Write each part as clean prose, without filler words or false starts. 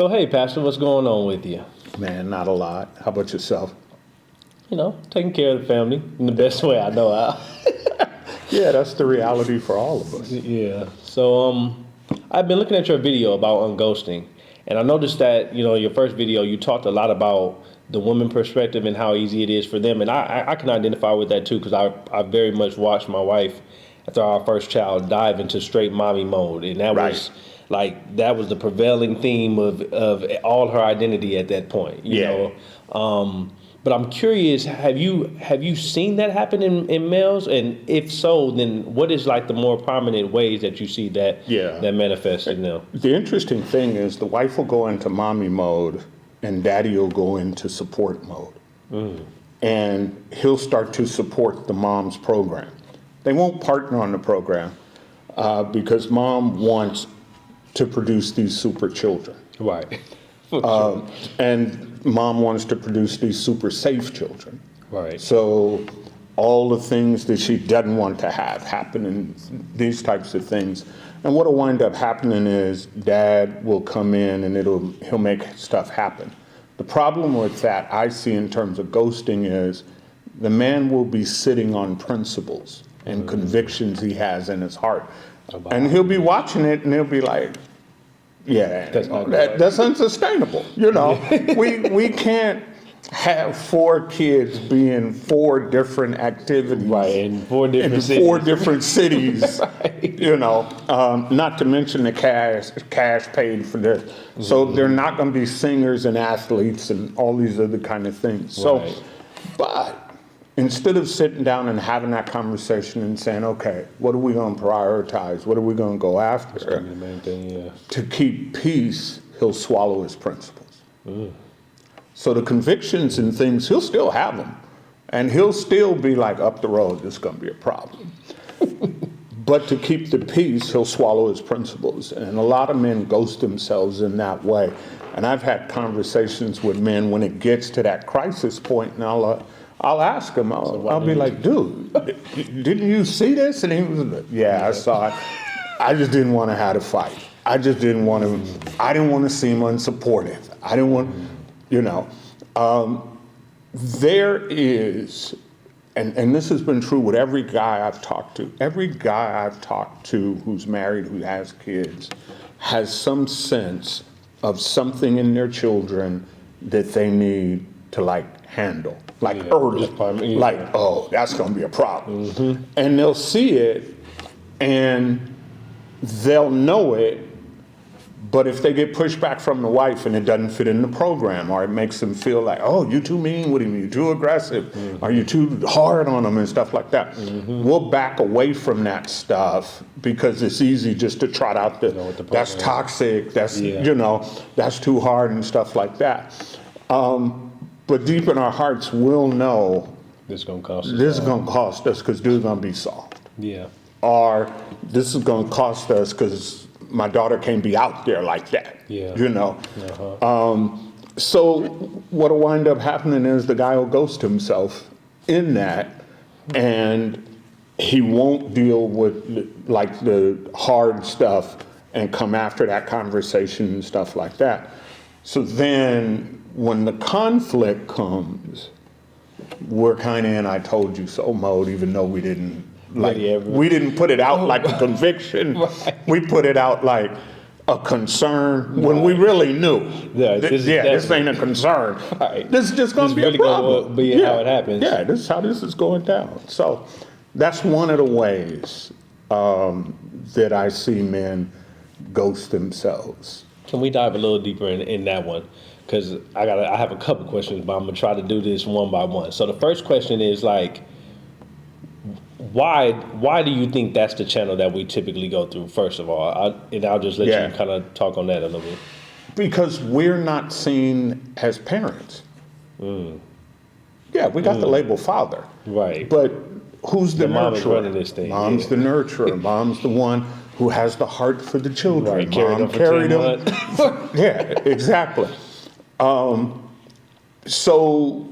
So, hey, Pastor, what's going on with you? Man, not a lot. How about yourself? Taking care of the family in the best way I know how. Yeah, that's the reality for all of us. Yeah. So, I've been looking at your video about unghosting, and I noticed that, your first video, you talked a lot about the woman perspective and how easy it is for them. And I can identify with that too, because I very much watched my wife, after our first child, dive into straight mommy mode. And that Right. was that was the prevailing theme of all her identity at that point, Yeah. But I'm curious, have you seen that happen in males? And if so, then what is like the more prominent ways that you see that that manifests in them? The interesting thing is the wife will go into mommy mode and daddy will go into support mode. And he'll start to support the mom's program. They won't partner on the program because mom wants to produce these super children. Right. And mom wants to produce these super safe children. Right. So all the things that she doesn't want to have happen in these types of things. And what'll wind up happening is dad will come in and he'll make stuff happen. The problem with that I see in terms of ghosting is the man will be sitting on principles and convictions he has in his heart. And he'll be watching it and he'll be like, yeah, that's unsustainable. We can't have 4 kids being 4 different activities, Right, in 4 different in cities. 4 different cities. Not to mention the cash paid for this. So they're not going to be singers and athletes and all these other kind of things. So, Right. but instead of sitting down and having that conversation and saying, okay, what are we going to prioritize? What are we going to go after? That's gonna be the main thing, yeah. To keep peace, he'll swallow his principles. So the convictions and things, he'll still have them. And he'll still be like, up the road, this is going to be a problem. But to keep the peace, he'll swallow his principles. And a lot of men ghost themselves in that way. And I've had conversations with men when it gets to that crisis point, and I'll ask him, I'll be like, dude, didn't you see this? And he was like, yeah, I saw it. I just didn't want to have a fight. I didn't want to seem unsupportive. I didn't want, there is, and this has been true with every guy I've talked to who's married, who has kids, has some sense of something in their children that they need to handle. Early, oh, that's going to be a problem. And they'll see it and they'll know it, but if they get pushback from the wife and it doesn't fit in the program, or it makes them feel like, oh, you too mean with him, you too aggressive, or you too hard on him and stuff like that, we'll back away from that stuff because it's easy just to trot out that's toxic, that's, that's too hard and stuff like that. But deep in our hearts, we'll know This is going to cost us. This is going to cost us because dude's going to be soft. Yeah. Or this is going to cost us because my daughter can't be out there like that. Yeah. So what'll wind up happening is the guy will ghost himself in that, and he won't deal with the hard stuff and come after that conversation and stuff like that. So then when the conflict comes, we're kind of in I told you so mode, even though we didn't we didn't put it out like a conviction. Right. We put it out like a concern when we really knew. This ain't a concern. Right. This is just going to be really a problem. Gonna be how it happens. Yeah, this is how this is going down. So that's one of the ways that I see men ghost themselves. Can we dive a little deeper in that one? Because I have a couple questions, but I'm gonna try to do this one by one. So the first question is why do you think that's the channel that we typically go through? First of all, I'll just let you kind of talk on that a little bit. Because we're not seen as parents. Yeah, we got the label father. Right. But who's the mom is nurturer? running this thing. Mom's the nurturer. Mom's the one who has the heart for the children. Right. Mom carried them. Yeah, exactly. So,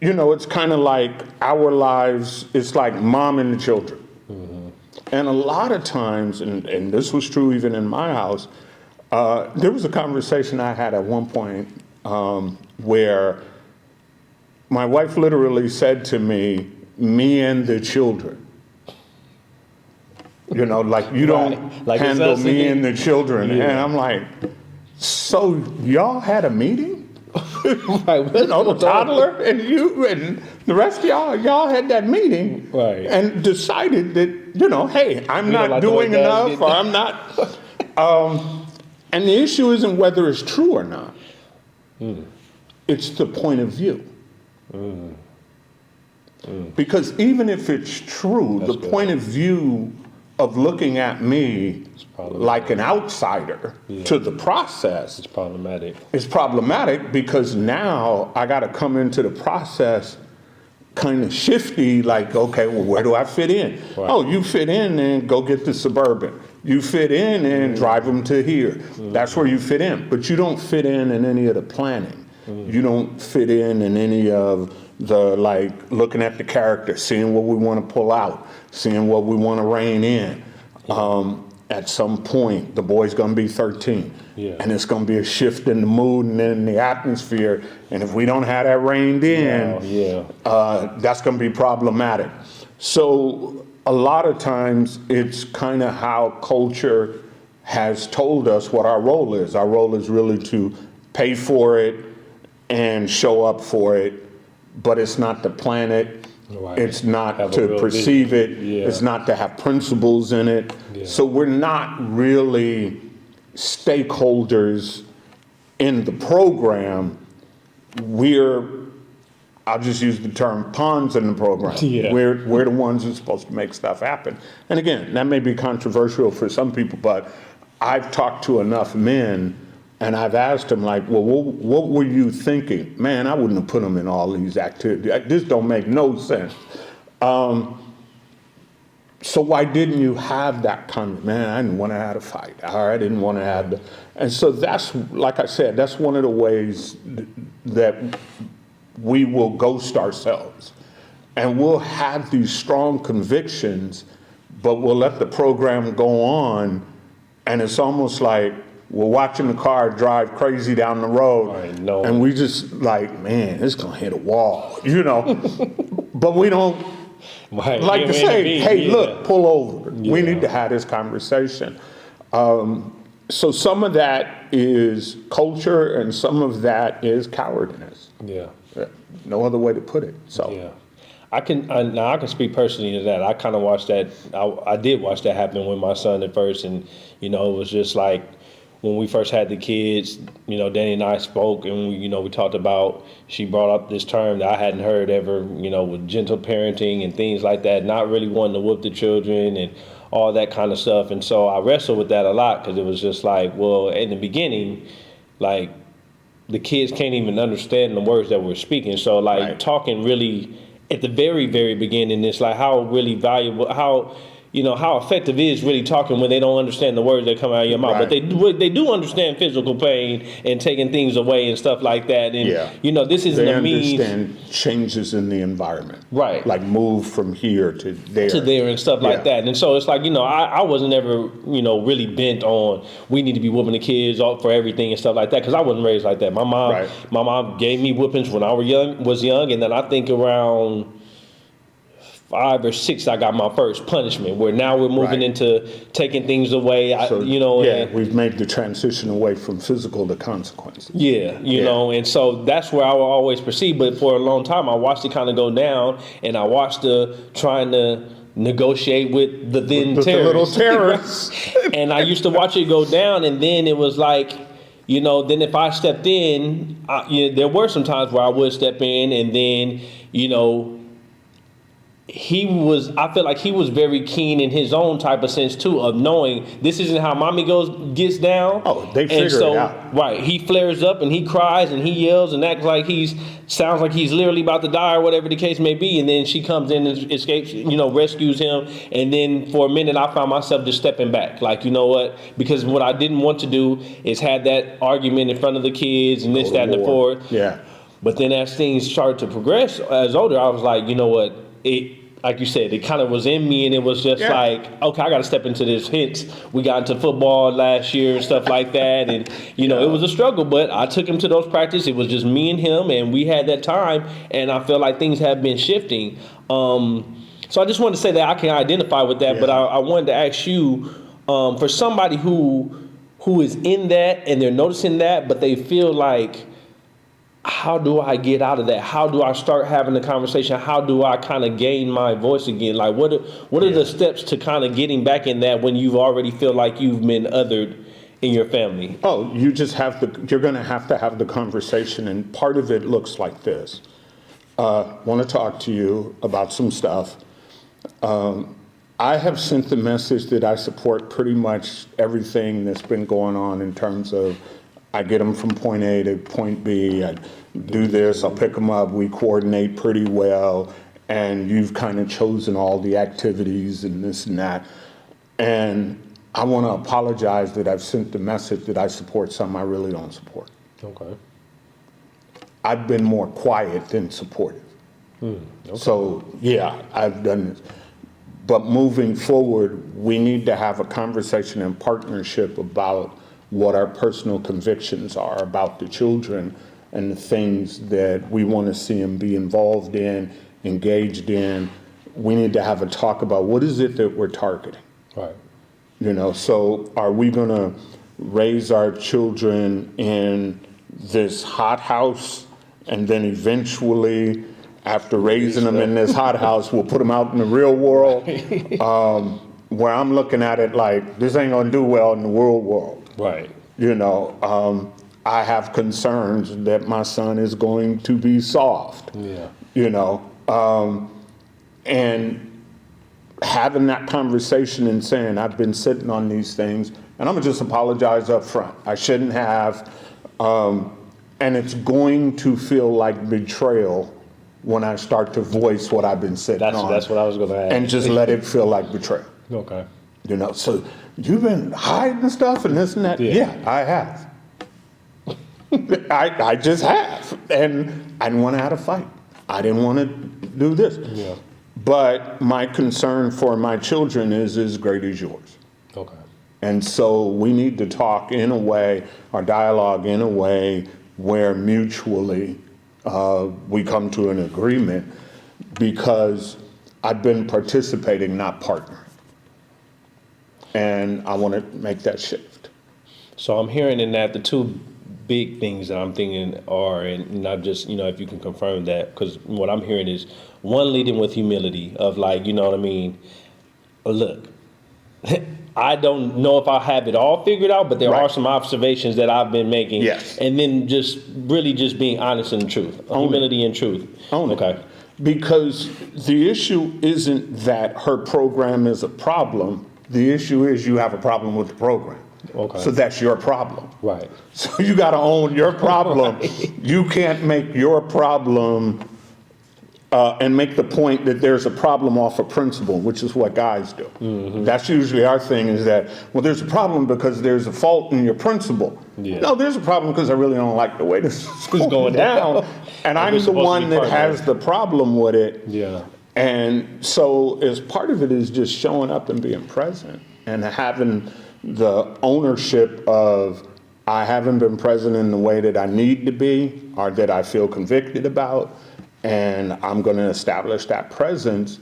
it's kind of like our lives, it's like mom and the children. And a lot of times, and this was true even in my house, There was a conversation I had at one point where my wife literally said to me and the children. You know, like, you don't Like it's handle us me and and the children. Yeah. And I'm like, so y'all had a meeting? Right, You know, the toddler and you and the rest of y'all had that meeting. Right. And decided that, you know, hey, I'm not like the way doing Dad enough, did or that. I'm not. And the issue isn't whether it's true or not. It's the point of view. Because even if it's true, That's the good. point of view of looking at me probably like an outsider to the process It's problematic. is problematic, because now I got to come into the process kind of shifty, like, okay, well, where do I fit in? Right. Oh, you fit in and go get the Suburban. You fit in and drive them to here. That's where you fit in. But you don't fit in any of the planning. You don't fit in any of the, like, looking at the character, seeing what we want to pull out, seeing what we want to rein in. At some point, the boy's going to be 13. Yeah. And it's going to be a shift in the mood and in the atmosphere. And if we don't have that reined in, that's going to be problematic. So a lot of times it's kind of how culture has told us what our role is. Our role is really to pay for it and show up for it, but it's not to plan it. Right. It's not Have a to real perceive vision. it. Yeah. It's not to have principles in it. Yeah. So we're not really stakeholders in the program. I'll just use the term pawns in the program. Yeah. We're the ones who's supposed to make stuff happen. And again, that may be controversial for some people, but I've talked to enough men and I've asked them, like, well, what were you thinking? Man, I wouldn't have put them in all these activities. This don't make no sense. So why didn't you have that kind of, man, I didn't want to have a fight, or I didn't want to have the, and so that's, like I said, that's one of the ways that we will ghost ourselves. And we'll have these strong convictions, but we'll let the program go on, and it's almost like we're watching the car drive crazy down the road, Right, no. and we just like, man, it's gonna hit a wall, you know? But we don't Right. like to say, hey, yeah. look, pull over. We Yeah. need to have this conversation. So some of that is culture and some of that is cowardness. Yeah. No other way to put it. So Yeah. I can speak personally to that. I kind of watched that. I did watch that happen with my son at first, and it was just like when we first had the kids. Danny and I spoke, and we talked about. She brought up this term that I hadn't heard ever. With gentle parenting and things like that. Not really wanting to whoop the children and all that kind of stuff. And so I wrestled with that a lot, because it was just like, well, in the beginning, like the kids can't even understand the words that we're speaking. So like Right. talking really. At the very, very beginning, it's like how really valuable, how effective is really talking when they don't understand the words that come out of your mouth. Right. But they do understand physical pain and taking things away and stuff like that. And this isn't they a means understand changes in the environment. Right. Like move from here to there. and stuff like that. And so it's like, I wasn't ever, really bent on we need to be whooping the kids off for everything and stuff like that, because I wasn't raised like that. My mom gave me whoopings when I was young, and then I think around 5 or 6, I got my first punishment, where now we're moving Right. into taking things away, and we've made the transition away from physical to consequences. you know, and so that's where I will always proceed. But for a long time, I watched it kind of go down, and I watched trying to negotiate with the then With the terrorists. little terrorists. And I used to watch it go down, and then it was like, then if I stepped in, there were some times where I would step in, and then, I feel like he was very keen in his own type of sense too, of knowing this isn't how mommy gets down. Oh, they figure it out. Right, he flares up and he cries and he yells and acts like sounds like he's literally about to die or whatever the case may be. And then she comes in and escapes, rescues him. And then for a minute, I found myself just stepping back, like, you know what? Because what I didn't want to do is have that argument in front of the kids and this, that, and the fourth. Yeah. But then as things started to progress, as older, I was like, you know what? like you said, it kind of was in me, and it was just like, okay, I got to step into this. Hence, we got into football last year and stuff like that, and it was a struggle, but I took him to those practices. It was just me and him, and we had that time, and I feel like things have been shifting. So I just wanted to say that I can identify with that, but I wanted to ask you, for somebody who is in that and they're noticing that, but they feel like, how do I get out of that? How do I start having the conversation? How do I kind of gain my voice again? Like, what are the steps to kind of getting back in that when you've already feel like you've been othered in your family? Oh, you're going to have the conversation, and part of it looks like this. Want to talk to you about some stuff. I have sent the message that I support pretty much everything that's been going on in terms of I get them from point A to point B. I do this, I'll pick them up, we coordinate pretty well, and you've kind of chosen all the activities and this and that. And I want to apologize that I've sent the message that I support some I really don't support. Okay. I've been more quiet than supportive. Okay. So, yeah, I've done this. But moving forward, we need to have a conversation and partnership about what our personal convictions are about the children and the things that we want to see them be involved in, engaged in. We need to have a talk about what is it that we're targeting. Right. So are we going to raise our children in this hothouse, and then eventually, after raising them in this hothouse, we'll put them out in the real world? Where I'm looking at it like, this ain't going to do well in the real world. Right. I have concerns that my son is going to be soft. Yeah. And having that conversation and saying, I've been sitting on these things, and I'm going to just apologize up front. I shouldn't have. And it's going to feel like betrayal when I start to voice what I've been sitting on. That's what I was going to ask. And just let it feel like betrayal. Okay. So you've been hiding stuff and this and that? Yeah, I have. I just have. And I didn't want to have a fight. I didn't want to do this. Yeah. But my concern for my children is as great as yours. Okay. And so we need to talk in a way, or dialogue in a way, where mutually we come to an agreement, because I've been participating, not partnering. And I want to make that shift. So I'm hearing in that the two big things that I'm thinking are, and not just, if you can confirm that, because what I'm hearing is, one, leading with humility of like, look, I don't know if I have it all figured out, but there are some observations that I've been making. Yes. And then just really just being honest and truth. Humility and truth. Okay. Because the issue isn't that her program is a problem. The issue is you have a problem with the program. Okay. So that's your problem. Right. So you got to own your problem. Right. You can't make your problem and make the point that there's a problem off a principle, which is what guys do. Mm-hmm. That's usually our thing, is that, well, there's a problem because there's a fault in your principle. Yeah. No, there's a problem because I really don't like the way this is going down. And I'm the one that has the problem with it. Yeah. And so as part of it is just showing up and being present and having the ownership of, I haven't been present in the way that I need to be or that I feel convicted about, and I'm going to establish that presence.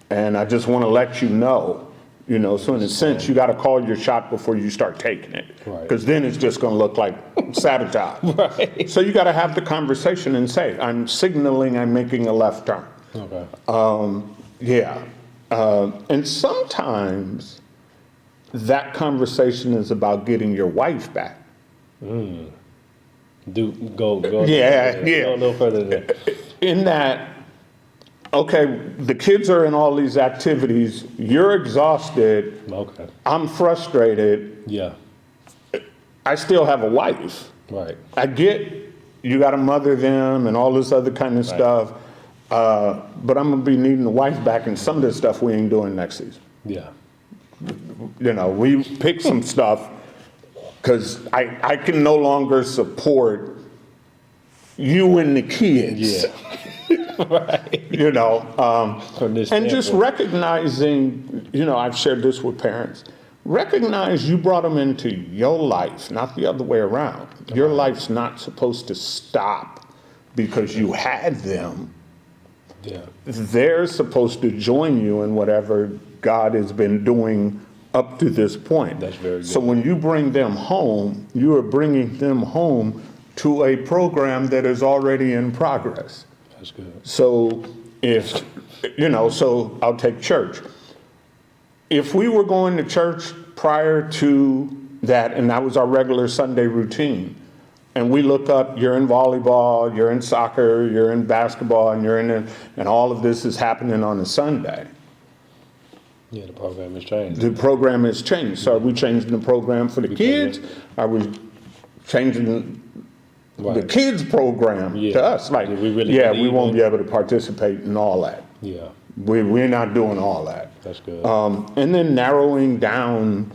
And I just want to let you know, so in a sense, you got to call your shot before you start taking it, because then it's just going to look like sabotage. Right. So you got to have the conversation and say, I'm signaling I'm making a left turn. Okay. And sometimes that conversation is about getting your wife back. Go Yeah. Go a little further than that. In that, okay, the kids are in all these activities, you're exhausted, okay, I'm frustrated, yeah, I still have a wife. Right. I get you got to mother them and all this other kind of stuff, but I'm going to be needing the wife back, and some of this stuff we ain't doing next season. Yeah. We pick some stuff because I can no longer support you and the kids. Yeah. Right. You know, From this and just standpoint. recognizing, you know, I've shared this with parents. Recognize you brought them into your life, not the other way around. Your life's not supposed to stop because you had them. Yeah. They're supposed to join you in whatever God has been doing up to this point. That's very good. So when you bring them home, you are bringing them home to a program that is already in progress. That's good. So if, you know, so I'll take church. If we were going to church prior to that, and that was our regular Sunday routine, and we look up, you're in volleyball, you're in soccer, you're in basketball, and and all of this is happening on a Sunday. Yeah, the program has changed. The program has changed. So are we changing the program for the kids? Are we changing the kids program to us? Like, Do we really we believe won't in- be able to participate in all that. Yeah, We're not doing all that. that's good. And then narrowing down,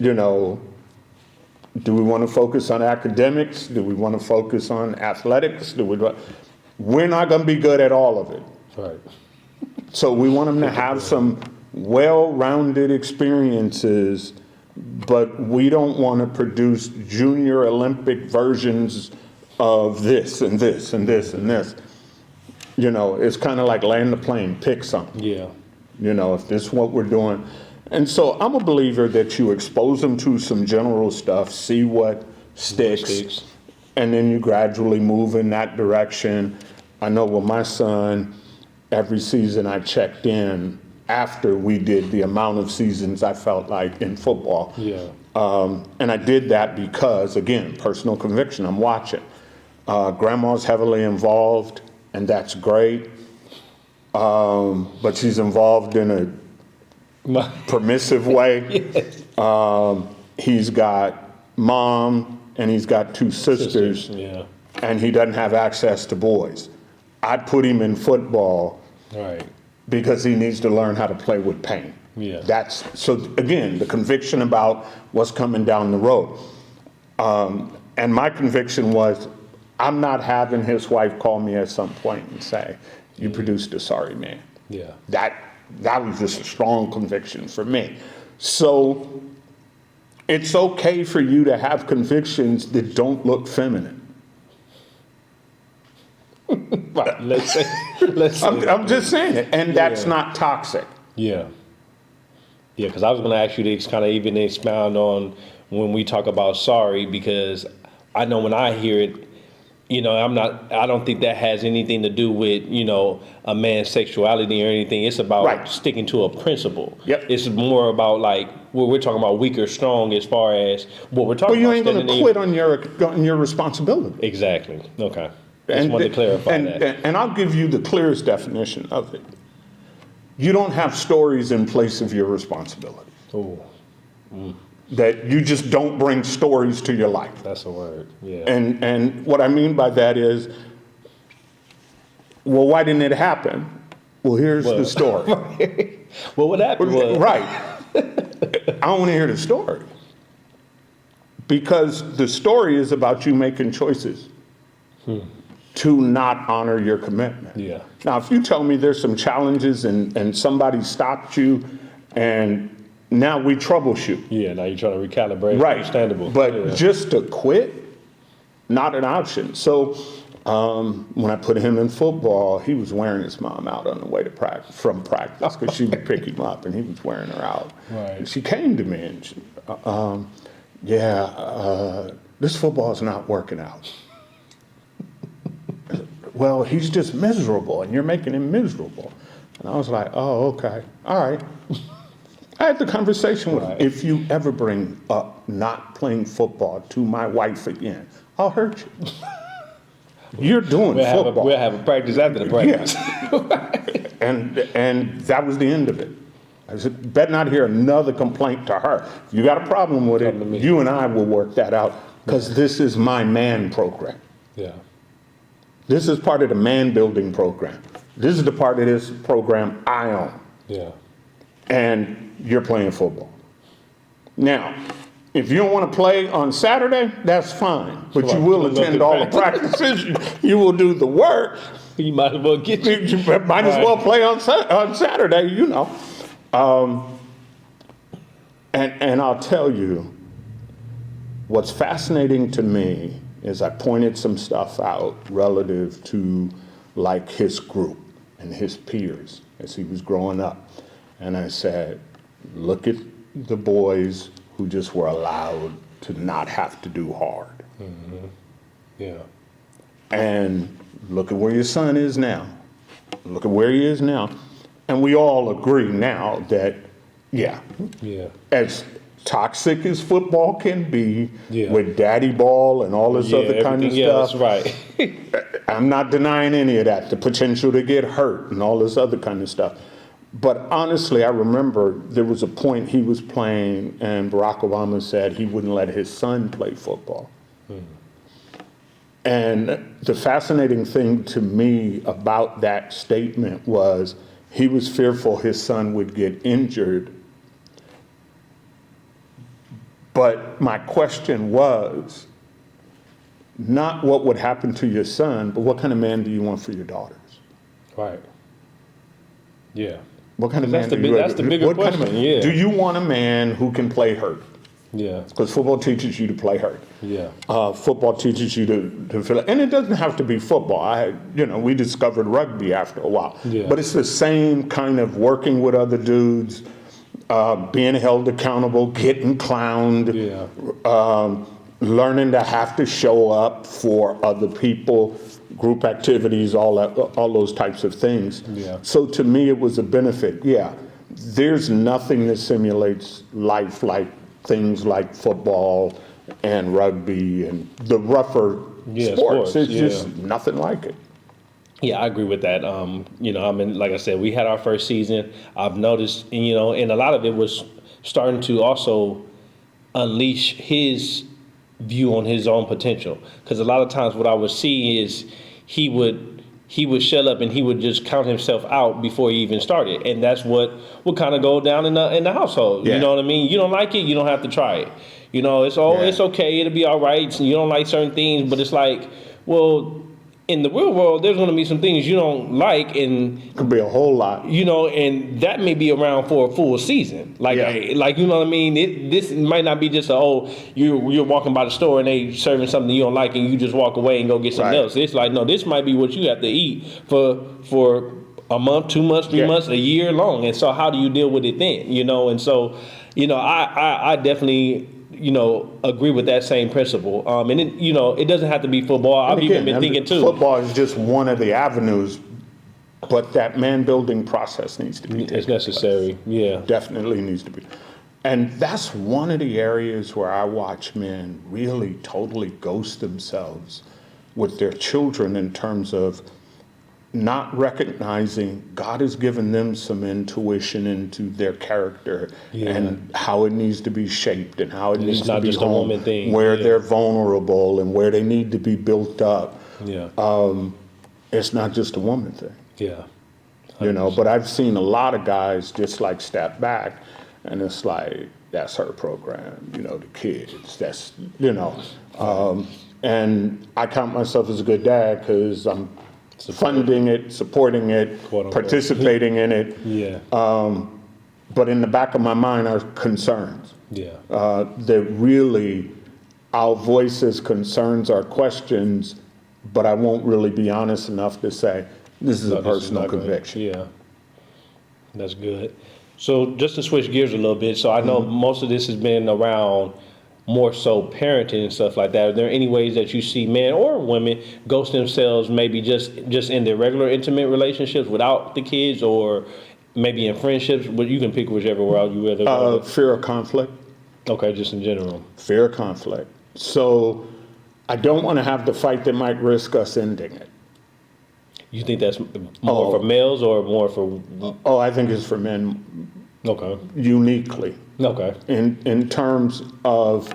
you know, do we want to focus on academics? Do we want to focus on athletics? We're not going to be good at all of it. Right. So we want them to have some well-rounded experiences, but we don't want to produce junior Olympic versions of this and this and this and this. You know, it's kind of like land the plane, pick something. Yeah. You know, if this is what we're doing. And so I'm a believer that you expose them to some general stuff, see what sticks, and then you gradually move in that direction. I know with my son, every season I checked in after we did the amount of seasons I felt like in football. Yeah. And I did that because, again, personal conviction, I'm watching. Grandma's heavily involved, and that's great. But she's involved in a permissive way. He's got mom and he's got two sisters, Yeah. and he doesn't have access to boys. I'd put him in football Right. because he needs to learn how to play with pain. Yeah. That's so again, the conviction about what's coming down the road. And my conviction was, I'm not having his wife call me at some point and say, "You produced a sorry man." Yeah. That was just a strong conviction for me. So it's okay for you to have convictions that don't look feminine. Right. Let's say. I'm just saying it, and that's Yeah. not toxic. Yeah. Yeah, because I was going to ask you to kind of even expound on when we talk about sorry, because I know when I hear it, you know, I don't think that has anything to do with, you know, a man's sexuality or anything. It's about Right. sticking to a principle. Yep. It's more about like, we're talking about weak or strong as far as what we're talking Well, you about. ain't going to standing in- quit on your responsibility. Exactly. Okay. Just wanted to clarify that. And I'll give you the clearest definition of it. You don't have stories in place of your responsibility. Oh, That you just don't bring stories to your life. that's a word. Yeah. And what I mean by that is, well, why didn't it happen? Well, here's the story. Well, what happened was. Right. I don't want to hear the story. Because the story is about you making choices to not honor your commitment. Yeah. Now, if you tell me there's some challenges and somebody stopped you and now we troubleshoot. Yeah, now you're trying to recalibrate. Right. Understandable. But Yeah. just to quit, not an option. So when I put him in football, he was wearing his mom out on the way to from practice because she would pick him up and he was wearing her out. Right. And she came to me and she, this football is not working out. Well, he's just miserable and you're making him miserable. And I was like, oh, okay, all right. I had the conversation with him. If you ever bring up not playing football to my wife again, I'll hurt you. You're doing football. We'll have a practice after the practice. Yes. And that was the end of it. I said, better not hear another complaint to her. If you got a problem with it, Come to me. you and I will work that out because this is my man program. Yeah. This is part of the man building program. This is the part of this program I own. Yeah. And you're playing football. Now, If you don't want to play on Saturday, that's fine. But you will attend all the practices. You will do the work. You might as well get You might as well play on Saturday, you know. And I'll tell you, what's fascinating to me is I pointed some stuff out relative to like his group and his peers as he was growing up. And I said, look at the boys who just were allowed to not have to do hard. Mm-hmm. Yeah. And look at where your son is now. Look at where he is now. And we all agree now that, yeah. As toxic as football can be, with daddy ball and all this other kind of stuff. Else, right. I'm not denying any of that, the potential to get hurt and all this other kind of stuff. But honestly, I remember there was a point he was playing and Barack Obama said he wouldn't let his son play football. And the fascinating thing to me about that statement was he was fearful his son would get injured. But my question was not what would happen to your son, but what kind of man do you want for your daughters? Right. Yeah. What kind of man do you want? That's the bigger question, Do you want a man who can play hurt? Yeah. Because football teaches you to play hurt. Yeah. Football teaches you to feel it. And it doesn't have to be football. We discovered rugby after a while. Yeah. But it's the same kind of working with other dudes, being held accountable, getting clowned, learning to have to show up for other people, group activities, all those types of things. Yeah. So to me, it was a benefit. Yeah, there's nothing that simulates life like things like football and rugby and the rougher sports. It's just nothing like it. Yeah, I agree with that. Like I said, we had our first season. I've noticed, and a lot of it was starting to also unleash his view on his own potential. Because a lot of times what I would see is he would shut up and he would just count himself out before he even started. And that's what would kind of go down in the household. Yeah. You know what I mean? You don't like it, you don't have to try it. It's okay, it'll be all right. You don't like certain things, but it's like, well, in the real world, there's going to be some things you don't like, and it could be a whole lot. And that may be around for a full season. Like you know what I mean? This might not be just you're walking by the store and they serving something you don't like, and you just walk away and go get something else. It's like, no, this might be what you have to eat for a month, 2 months, 3 months, a year long. And so, how do you deal with it then? And so, I definitely agree with that same principle. And it doesn't have to be football. I've even been thinking too. Football is just one of the avenues, but that man building process needs to be taken. It's necessary. Yeah. Definitely needs to be. And that's one of the areas where I watch men really totally ghost themselves with their children in terms of not recognizing God has given them some intuition into their character and how it needs to be shaped and how it needs to be honed, where they're vulnerable and where they need to be built up. Yeah. It's not just a woman thing. Yeah. 100%. But I've seen a lot of guys just like step back and it's like, that's her program, the kids, that's, and I count myself as a good dad because I'm funding it, supporting it, participating in it. Yeah. But in the back of my mind are concerns. Yeah. That really, our voices, concerns, are questions, but I won't really be honest enough to say, this is a personal conviction. Yeah. That's good. So just to switch gears a little bit, so I know most of this has been around more so parenting and stuff like that. Are there any ways that you see men or women ghost themselves, maybe just in their regular intimate relationships without the kids, or maybe in friendships? But you can pick whichever route you rather go. Fear of conflict. Okay, just in general. Fear of conflict. So I don't want to have the fight that might risk us ending it. You think that's more for males or more for? I think it's for men. Okay. Uniquely. Okay. In terms of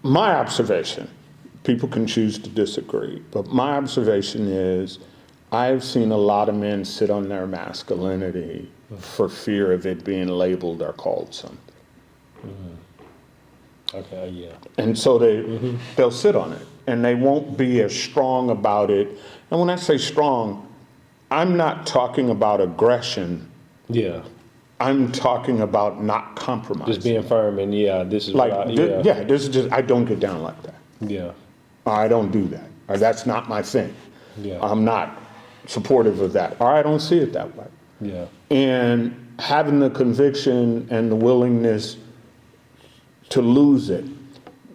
my observation, people can choose to disagree, but my observation is I've seen a lot of men sit on their masculinity for fear of it being labeled or called something. Okay, yeah. And so they'll sit on it, and they won't be as strong about it. And when I say strong, I'm not talking about aggression. Yeah. I'm talking about not compromising. Just being firm and this is Like, what I, this is just, I don't get down like that. yeah. Or I don't do that. Or that's not my thing. Yeah. I'm not supportive of that. Or I don't see it that way. Yeah. And having the conviction and the willingness to lose it.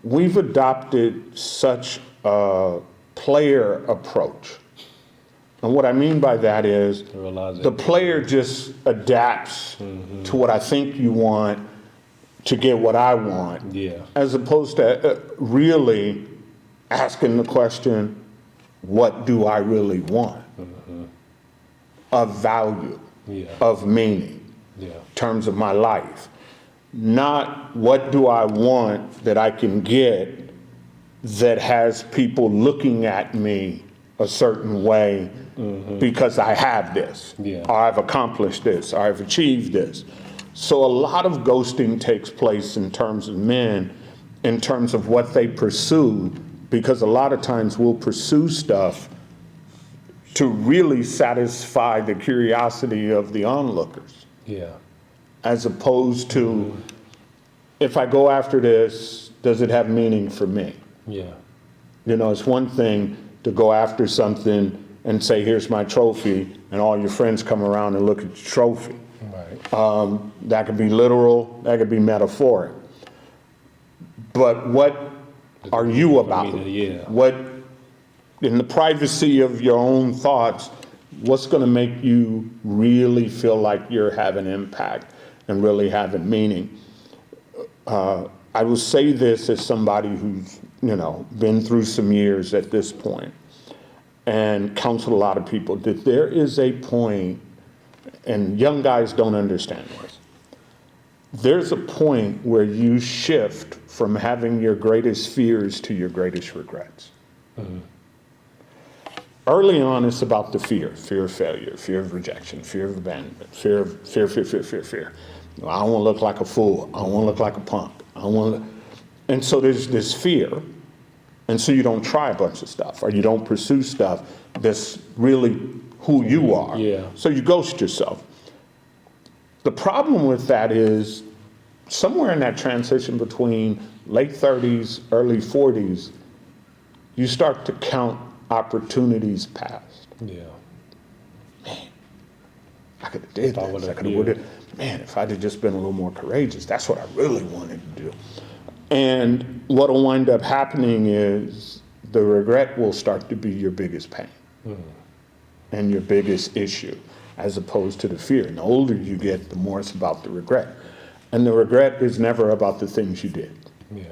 We've adopted such a player approach. And what I mean by that is the player just adapts to what I think you want to get what I want. Yeah. As opposed to really asking the question, what do I really want? Of value, of meaning, in terms of my life. Not what do I want that I can get that has people looking at me a certain way because I have this, or I've accomplished this, or I've achieved this. So a lot of ghosting takes place in terms of men, in terms of what they pursue, because a lot of times we'll pursue stuff to really satisfy the curiosity of the onlookers. Yeah. As opposed to, if I go after this, does it have meaning for me? Yeah. You know, it's one thing to go after something and say, here's my trophy, and all your friends come around and look at your trophy. Right. That could be literal, that could be metaphoric. But what are you about? What, in the privacy of your own thoughts, what's going to make you really feel like you're having impact and really having meaning? I will say this as somebody who's, been through some years at this point and counseled a lot of people, that there is a point, and young guys don't understand this, there's a point where you shift from having your greatest fears to your greatest regrets. Early on, it's about the fear of failure, fear of rejection, fear of abandonment, fear. I don't want to look like a fool. I don't want to look like a punk. I don't want to. And so there's this fear. And so you don't try a bunch of stuff, or you don't pursue stuff that's really who you are. Yeah. So you ghost yourself. The problem with that is somewhere in that transition between late 30s, early 40s, you start to count opportunities past. Yeah. Man, I could have did this. I could have did. Man, if I'd have just been a little more courageous, that's what I really wanted to do. And what'll wind up happening is the regret will start to be your biggest pain and your biggest issue, as opposed to the fear. And the older you get, the more it's about the regret. And the regret is never about the things you did. Yeah.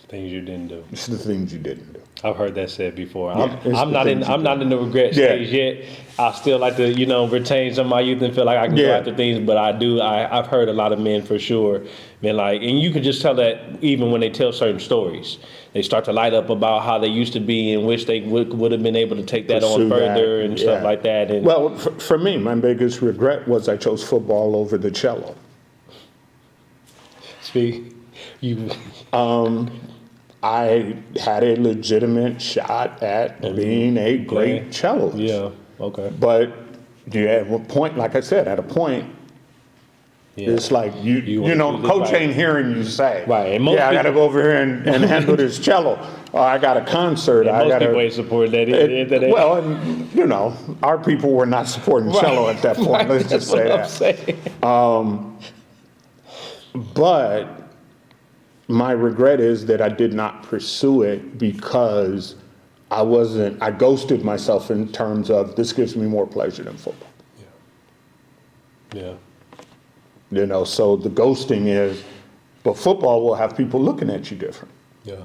Things you didn't do. It's the things you didn't do. I've heard that said before. Yeah, I'm not in the regret stage yet. I still like to, retain some of my youth and feel like I can go after things, but I've heard a lot of men for sure been like, and you can just tell that even when they tell certain stories, they start to light up about how they used to be and wish they would have been able to take that on further and stuff like that. And well, for me, my biggest regret was I chose football over the cello. Speak. I had a legitimate shot at being a great cellist. Yeah, okay. But at a point, like I said, at a point, it's like, coach ain't hearing you say, right. And I got to go over here and handle this cello. I got a concert. Yeah, most people ain't supporting that. Well, and, our people were not supporting cello at that point. Let's just say that. But my regret is that I did not pursue it because I ghosted myself in terms of this gives me more pleasure than football. Yeah. So the ghosting is, but football will have people looking at you different. Yeah.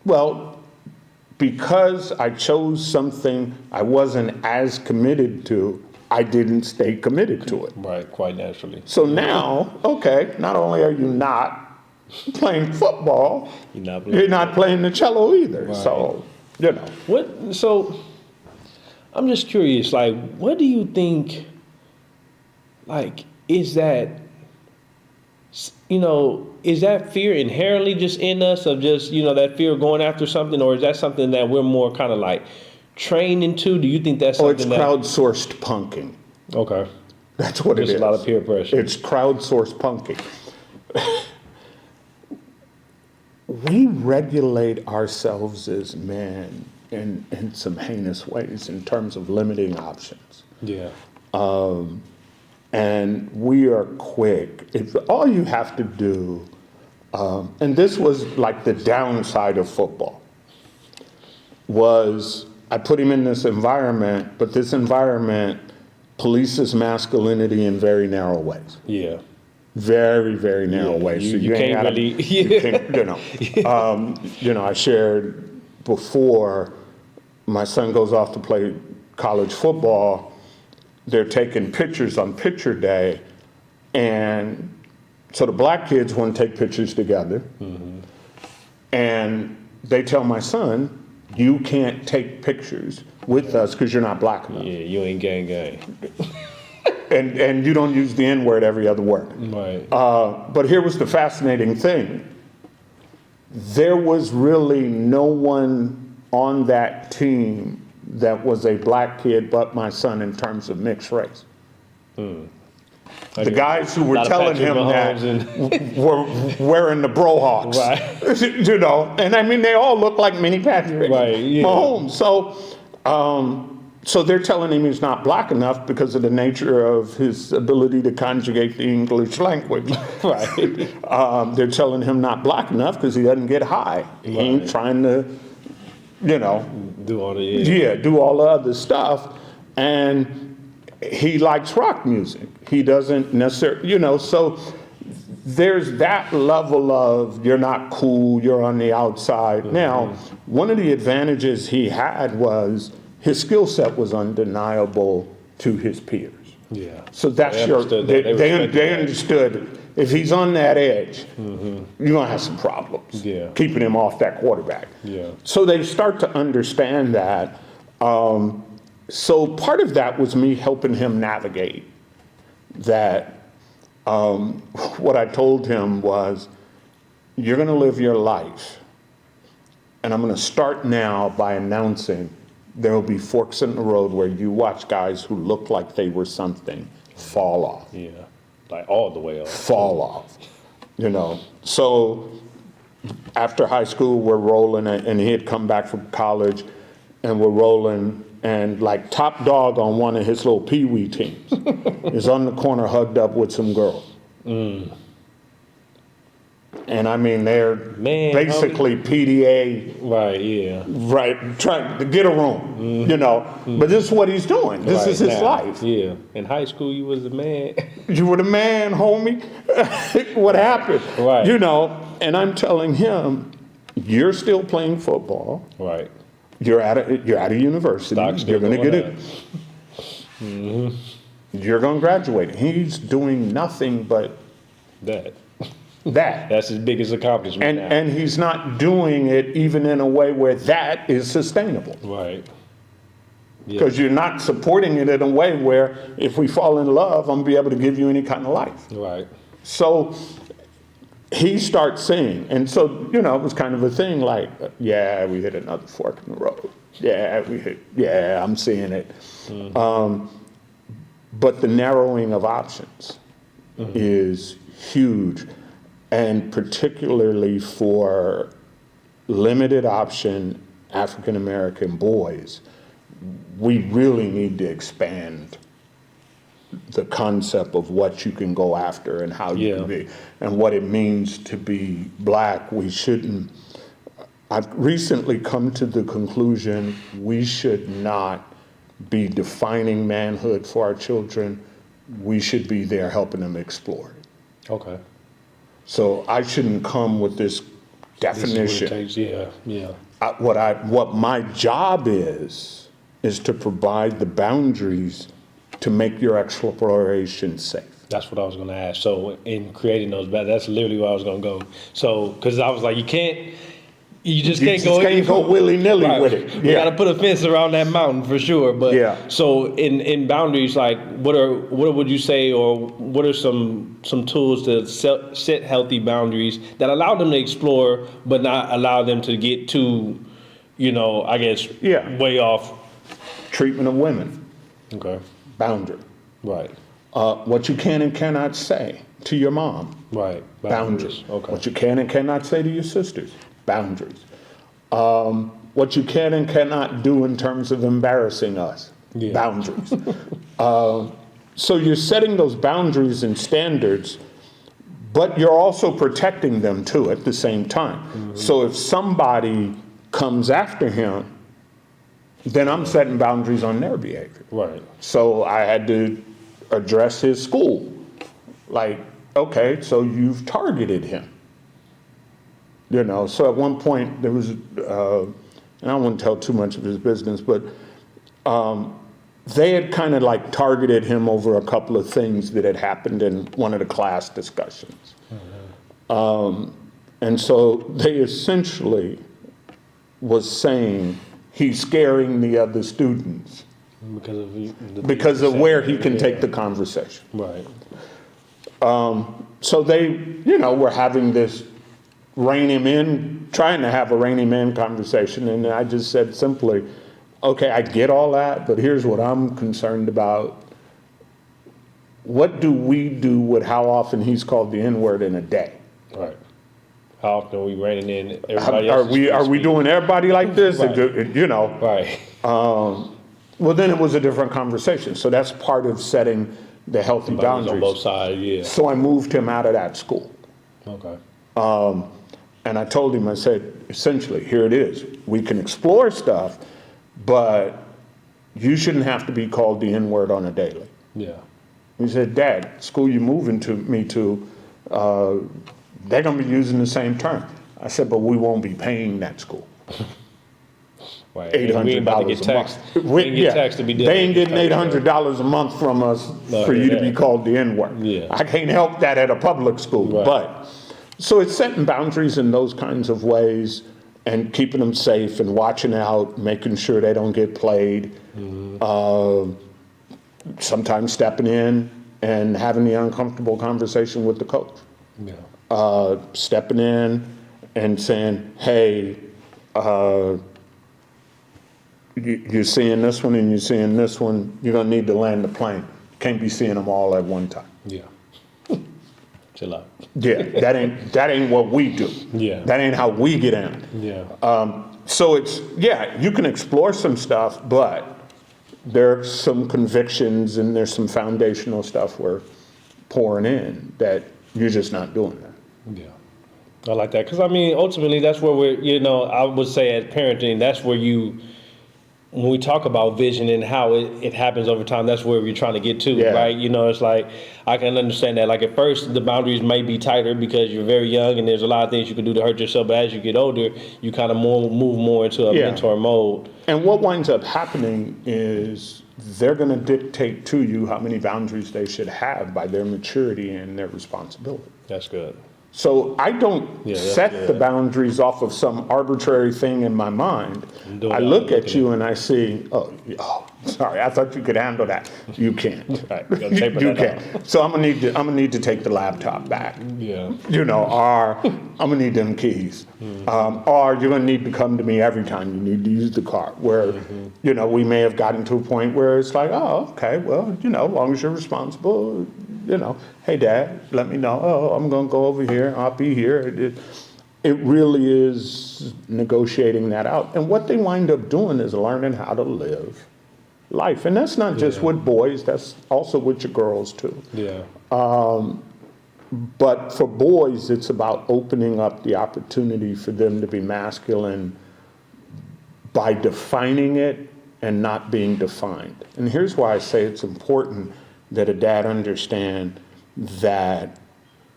Well, because I chose something I wasn't as committed to, I didn't stay committed to it. Right, quite naturally. So now, not only are you not playing football, you're not playing the cello either. Right. So, So, I'm just curious, what do you think, is that You know, is that fear inherently just in us of just, you know, that fear of going after something, or is that something that we're more kind of like trained into? Do you think that's Oh, it's something crowdsourced punking. Okay. That's what Just it is. a lot of peer pressure. It's crowdsourced punking. We regulate ourselves as men in some heinous ways in terms of limiting options. Yeah. And we are quick. If all you have to do, and this was like the downside of football, was I put him in this environment, but this environment polices masculinity in very narrow ways. Yeah. Very, very narrow ways. You, you can't really. I shared before, my son goes off to play college football. They're taking pictures on picture day, and so the black kids want to take pictures together, and they tell my son, you can't take pictures with us because you're not black enough. Yeah, you ain't gang. And you don't use the N-word every other word. Right. But here was the fascinating thing. There was really no one on that team that was a black kid but my son in terms of mixed race. The guys who were telling him that were wearing the brohawks. Right. You know, and I mean, they all look like mini Patrick Mahomes. So they're telling him he's not black enough because of the nature of his ability to conjugate the English language. Right. They're telling him not black enough because he doesn't get high. He ain't trying to, you know, do all the do all the other stuff. And he likes rock music. He doesn't necessarily, you know, so there's that level of you're not cool, you're on the outside. Now, one of the advantages he had was his skill set was undeniable to his peers. Yeah. So that's they understood if he's on that edge, you're gonna have some problems. Yeah. Keeping him off that quarterback. Yeah. So they start to understand that. So part of that was me helping him navigate that. What I told him was, you're gonna live your life, and I'm gonna start now by announcing there will be forks in the road where you watch guys who look like they were something fall off. Yeah, like all the way off. Fall off, you know. So after high school, we're rolling, and he had come back from college, and we're rolling, and like top dog on one of his little pee-wee teams is on the corner hugged up with some girls. And I mean, they're basically PDA. Right, yeah. Right, trying to get a room, you know. But this is what he's doing. This is his life. Yeah. In high school, you was a man. You were the man, homie. What happened? Right. You know, and I'm telling him, you're still playing football. Right. You're at a university. You're going to get it. You're going to graduate. He's doing nothing but that. That's his biggest accomplishment. And he's not doing it even in a way where that is sustainable. Right. Because you're not supporting it in a way where if we fall in love, I'm going to be able to give you any kind of life. Right. So he starts singing. And so, you know, it was kind of a thing like, yeah, we hit another fork in the road. Yeah, I'm seeing it. But the narrowing of options is huge. And particularly for limited option African American boys, we really need to expand the concept of what you can go after and how you can be, and what it means to be black. I've recently come to the conclusion we should not be defining manhood for our children. We should be there helping them explore it. Okay. So I shouldn't come with this definition. This is what it takes. What my job is to provide the boundaries to make your exploration safe. That's what I was going to ask. So in creating those, that's literally where I was going to go. So, because I was like, you can't, You just You can't just can't go willy-nilly Right. with it. You Yeah. got to put a fence around that mountain for sure. But Yeah. so in boundaries, like what would you say, or what are some tools to set healthy boundaries that allow them to explore, but not allow them to get too, I guess, Yeah. way off. Treatment of women, Okay. boundary. Right. What you can and cannot say to your mom, Right. boundaries. Okay. What you can and cannot say to your sisters, boundaries. What you can and cannot do in terms of embarrassing us, Yeah. boundaries. So you're setting those boundaries and standards, but you're also protecting them too at the same time. So if somebody comes after him, then I'm setting boundaries on their behavior. Right. So I had to address his school. Like, okay, so you've targeted him. So at one point there was, and I don't want to tell too much of his business, but they had kind of like targeted him over a couple of things that had happened in one of the class discussions. And so they essentially was saying he's scaring the other students because of where he can take the conversation. Right. So they, were having this trying to have a rein him in conversation. And I just said simply, okay, I get all that, but here's what I'm concerned about. What do we do with how often he's called the N-word in a day? Right. How often are we reining in everybody Are else's we doing everybody like this? Right. Right. Well, then it was a different conversation. So that's part of setting the healthy boundaries. On both sides, yeah. So I moved him out of that school. Okay. And I told him, I said, essentially, here it is. We can explore stuff, but you shouldn't have to be called the N-word on a daily. Yeah. He said, Dad, school you're moving me to, they're going to be using the same term. I said, but we won't be paying that school. Right. $800 a month. We ain't get taxed to be They ain't getting $800 a month from us for you to be called the N-word. Yeah. I can't help that at a public school, Right. but so it's setting boundaries in those kinds of ways and keeping them safe and watching out, making sure they don't get played. Sometimes stepping in and having the uncomfortable conversation with the coach. Yeah. Stepping in and saying, hey, you're seeing this one and you're seeing this one, you're gonna need to land the plane. Can't be seeing them all at one time. Yeah. Chill out. Yeah, that ain't what we do. Yeah. That ain't how we get in. Yeah. So you can explore some stuff, but there's some convictions and there's some foundational stuff we're pouring in that you're just not doing that. Yeah. I like that. Because, ultimately, that's where we're, I would say as parenting, that's where when we talk about vision and how it happens over time, that's where we're trying to get to, Yeah. right? It's like, I can understand that. Like, at first, the boundaries may be tighter because you're very young and there's a lot of things you can do to hurt yourself. But as you get older, you kind of move more into a mentor mode. And what winds up happening is they're going to dictate to you how many boundaries they should have by their maturity and their responsibility. That's good. So I don't set the boundaries off of some arbitrary thing in my mind. I look at you and I see, oh, sorry, I thought you could handle that. You can't. Right. You can't. So I'm gonna need to take the laptop back. Yeah. Or I'm gonna need them keys. Or you're gonna need to come to me every time you need to use the car. Where, we may have gotten to a point where it's like, oh, okay, well, as long as you're responsible, hey, Dad, let me know. Oh, I'm going to go over here. I'll be here. It really is negotiating that out. And what they wind up doing is learning how to live life. And that's not just with boys. That's also with your girls, too. Yeah. But for boys, it's about opening up the opportunity for them to be masculine by defining it and not being defined. And here's why I say it's important that a dad understand that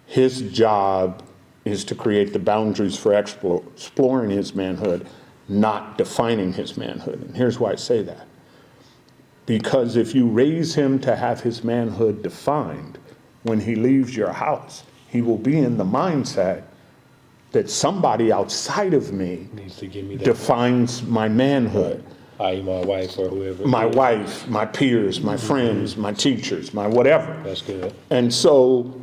his job is to create the boundaries for exploring his manhood, not defining his manhood. And here's why I say that. Because if you raise him to have his manhood defined, when he leaves your house, he will be in the mindset that somebody outside of me Needs to give me that. defines my manhood. I.e. my wife or whoever. My wife, my peers, my friends, my teachers, my whatever. That's good. And so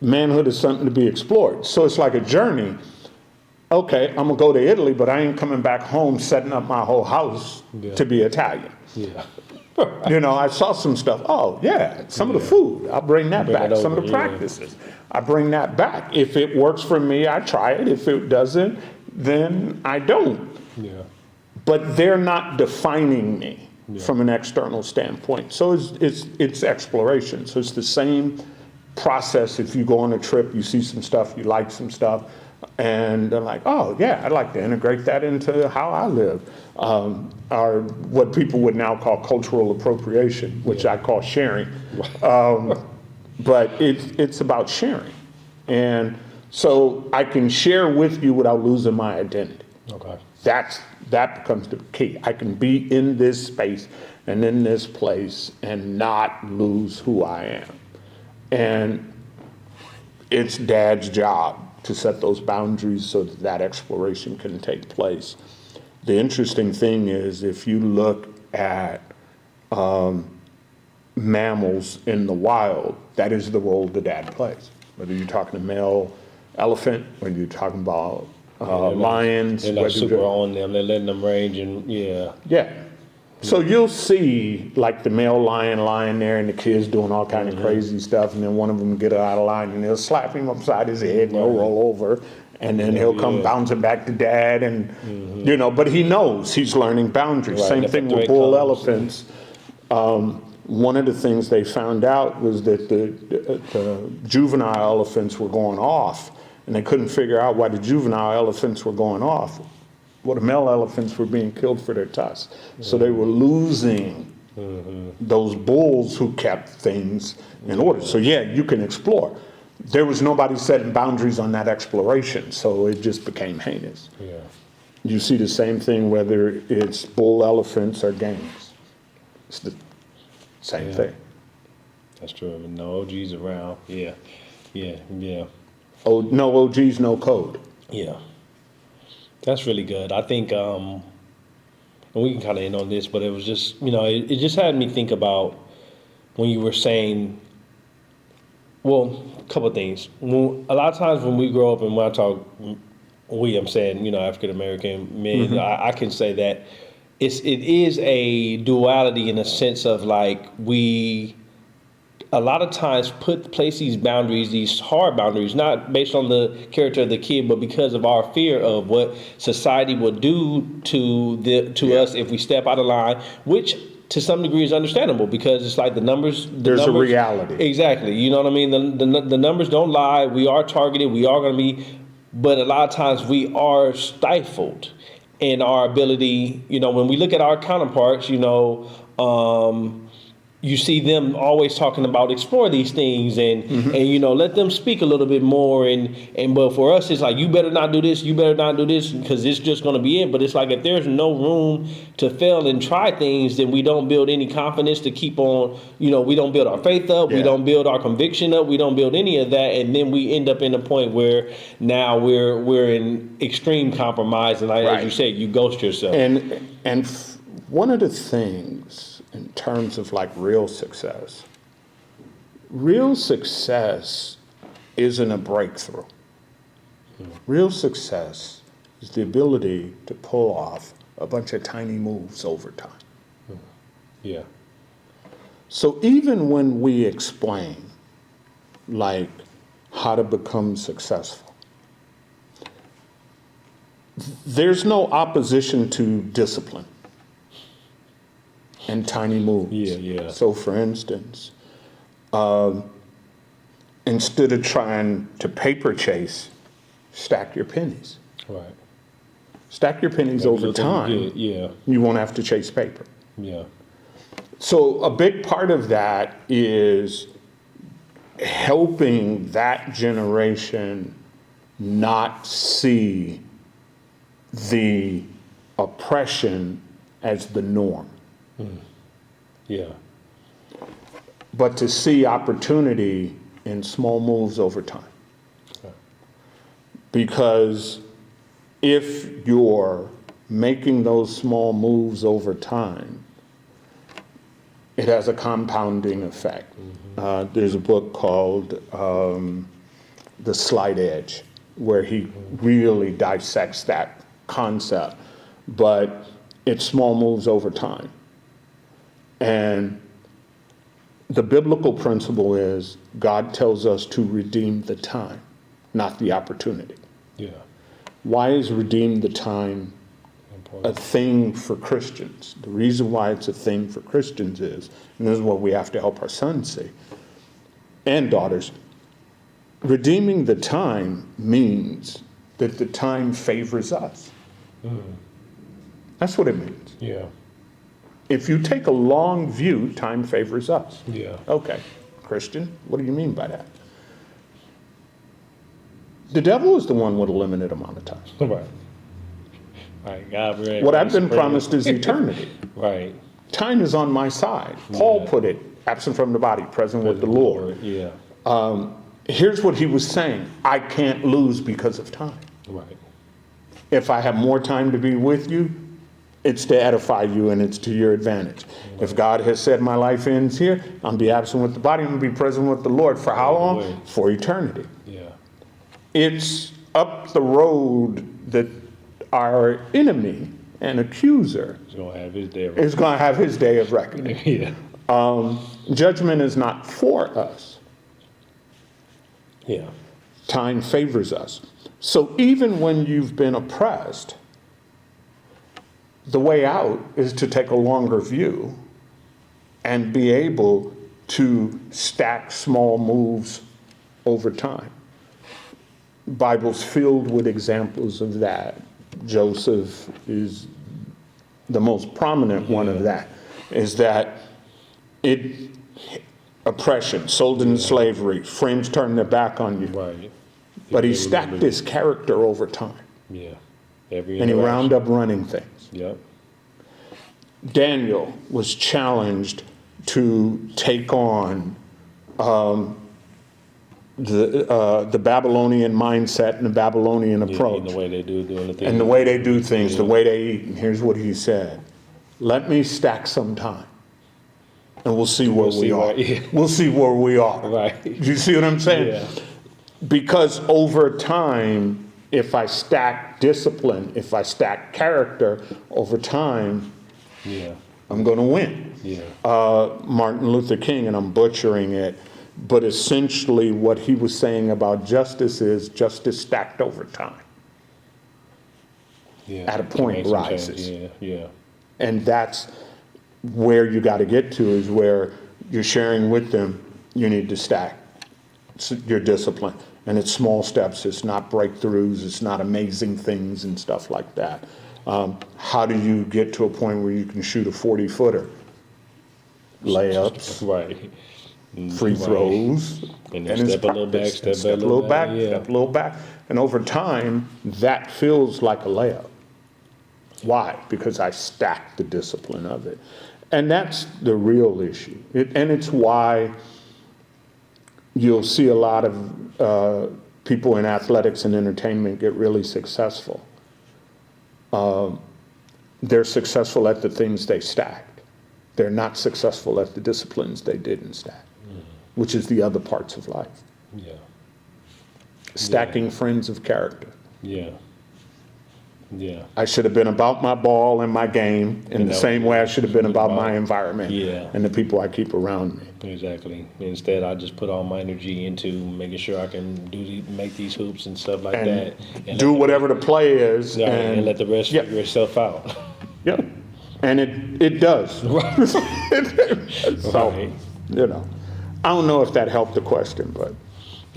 manhood is something to be explored. So it's like a journey. Okay, I'm gonna go to Italy, but I ain't coming back home setting up my whole house to be Italian. Yeah. You know, I saw some stuff. Oh, yeah, some of the food, I'll bring that back. it Some of over, the yeah. practices, I bring that back. If it works for me, I try it. If it doesn't, then I don't. Yeah. But they're not defining me from an external standpoint. So it's exploration. So it's the same process. If you go on a trip, you see some stuff, you like some stuff, and they're like, oh yeah, I'd like to integrate that into how I live. Or what people would now call cultural appropriation, which I call sharing. But it's about sharing. And so I can share with you without losing my identity. Okay. That becomes the key. I can be in this space and in this place and not lose who I am. And it's Dad's job to set those boundaries so that that exploration can take place. The interesting thing is, if you look at mammals in the wild, that is the role the dad plays. Whether you're talking a male elephant, whether you're talking about lions. They're not whether super you're- on them. They're letting them range and yeah. Yeah. So you'll see like the male lion lying there and the kids doing all kind of crazy stuff, and then one of them get out of line and they'll slap him upside his head and he'll roll over, and then he'll come bouncing back to dad, and you know, but he knows he's learning boundaries. Right, Same if a thing with threat bull comes. elephants. One of the things they found out was that the juvenile elephants were going off, and they couldn't figure out why the juvenile elephants were going off. Well, the male elephants were being killed for their tusks. So they were losing those bulls who kept things in order. So yeah, you can explore. There was nobody setting boundaries on that exploration, so it just became heinous. Yeah. You see the same thing whether it's bull elephants or gangs. It's the same thing. That's true. I mean, no OGs around. Yeah. Yeah. Yeah. Oh, no OGs, no code. Yeah. That's really good. I think, and we can kind of end on this, but it was just, you know, it just had me think about when you were saying, well, a couple of things. A lot of times when we grow up, and when I talk, I'm saying, you know, African American men, I can say that it is a duality in a sense of like we a lot of times place these boundaries, these hard boundaries, not based on the character of the kid, but because of our fear of what society will do to us if we step out of line, which to some degree is understandable because it's like the numbers. There's a reality. Exactly. You know what I mean? The numbers don't lie. We are targeted. We are going to be, but a lot of times we are stifled in our ability. You know, when we look at our counterparts, you know, you see them always talking about explore these things and you know, let them speak a little bit more and but for us it's like you better not do this because it's just going to be it. But it's like if there's no room to fail and try things, then we don't build any confidence to keep on, you know, we don't build our faith up, we don't build our conviction up, we don't build any of that, and then we end up in a point where now we're in extreme compromise, and as you say, you ghost yourself. And one of the things in terms of like real success isn't a breakthrough. Real success is the ability to pull off a bunch of tiny moves over time. Yeah. So even when we explain like how to become successful, there's no opposition to discipline and tiny moves. Yeah. So for instance, instead of trying to paper chase, stack your pennies. Right. Stack your pennies over time. Yeah. You won't have to chase paper. Yeah. So a big part of that is helping that generation not see the oppression as the norm. Yeah. But to see opportunity in small moves over time. Because if you're making those small moves over time, it has a compounding effect. There's a book called The Slight Edge, where he really dissects that concept, but it's small moves over time. And the biblical principle is God tells us to redeem the time, not the opportunity. Yeah. Why is redeem the time a thing for Christians? The reason why it's a thing for Christians is, and this is what we have to help our sons see, and daughters, redeeming the time means that the time favors us. That's what it means. Yeah. If you take a long view, time favors us. Yeah. Okay, Christian, what do you mean by that? The devil is the one with a limited amount of time. Right. Right. God, really, What I've been promised is eternity. Right. Time is on my side. Paul put it, absent from the body, present with the Lord. Yeah. Here's what he was saying: I can't lose because of time. Right. If I have more time to be with you, it's to edify you and it's to your advantage. Right. If God has said my life ends here, I'm be absent with the body, I'm going to be present with the Lord. For how long? For eternity. Yeah. It's up the road that our enemy and accuser He's going to have his day of is going to have his day of reckoning. Yeah. Judgment is not for us. Yeah. Time favors us. So even when you've been oppressed, the way out is to take a longer view and be able to stack small moves over time. Bible's filled with examples of that. Joseph is the most prominent one of that, is that oppression, sold into slavery, friends turn their back on you. Right. But he stacked his character over time. Yeah. And he wound up running things. Yep. Daniel was challenged to take on the Babylonian mindset and the Babylonian approach. And the way they do doing the things. And the way they do things, the way they eat. And here's what he said: let me stack some time, and we'll see where we are. We'll see where we are. Right. You see what I'm saying? Yeah. Because over time, if I stack discipline, if I stack character, over time, Yeah. I'm going to win. Yeah. Martin Luther King, and I'm butchering it, but essentially what he was saying about justice is justice stacked over time. Yeah. At a point Make some rises. change. Yeah. And that's where you got to get to, is where you're sharing with them, you need to stack your discipline. And it's small steps, it's not breakthroughs, it's not amazing things and stuff like that. How do you get to a point where you can shoot a 40-footer? Layups, Right. free throws, And then step a little back, step a little back, step a little back. And over time, that feels like a layup. Why? Because I stacked the discipline of it. And that's the real issue. And it's why you'll see a lot of people in athletics and entertainment get really successful. They're successful at the things they stacked. They're not successful at the disciplines they didn't stack, which is the other parts of life. Yeah. Stacking friends of character. Yeah. Yeah. I should have been about my ball and my game in the same way I should have been about my environment and the people I keep around me. Exactly. Instead, I just put all my energy into making sure I can make these hoops and stuff like that. And do whatever the play is. And let the rest figure itself out. Yep. And it does. Right. So, Right. you know, I don't know if that helped the question, but.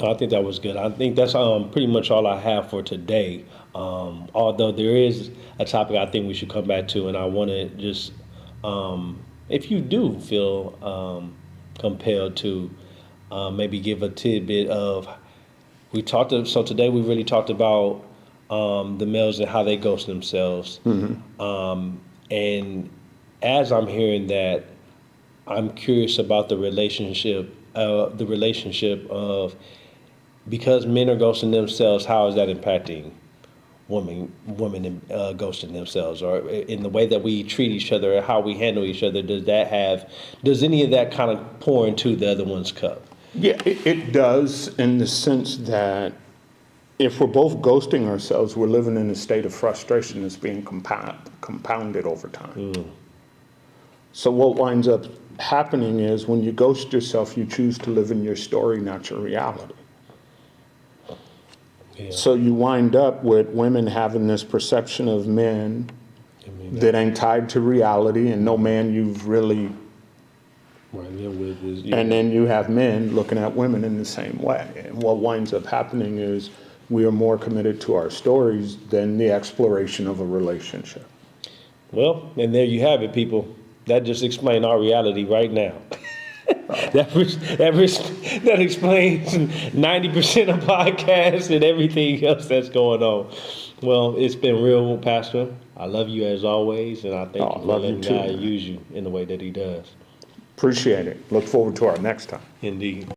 I think that was good. I think that's pretty much all I have for today. Although there is a topic I think we should come back to, and I want to just, if you do feel compelled to maybe give a tidbit of, so today we really talked about the males and how they ghost themselves. And as I'm hearing that, I'm curious about the relationship of because men are ghosting themselves, how is that impacting women ghosting themselves, or in the way that we treat each other or how we handle each other? Does any of that kind of pour into the other one's cup? Yeah, it does, in the sense that if we're both ghosting ourselves, we're living in a state of frustration that's being compounded over time. So what winds up happening is when you ghost yourself, you choose to live in your story, not your reality. Yeah. So you wind up with women having this perception of men that ain't tied to reality, and no man you've really. And then you have men looking at women in the same way. And what winds up happening is we are more committed to our stories than the exploration of a relationship. Well, and there you have it, people. That just explains our reality right now. That explains 90% of podcasts and everything else that's going on. Well, it's been real, Pastor. I love you as always, and I thank you for letting God use you in the way that he does. Appreciate it. Look forward to our next time. Indeed.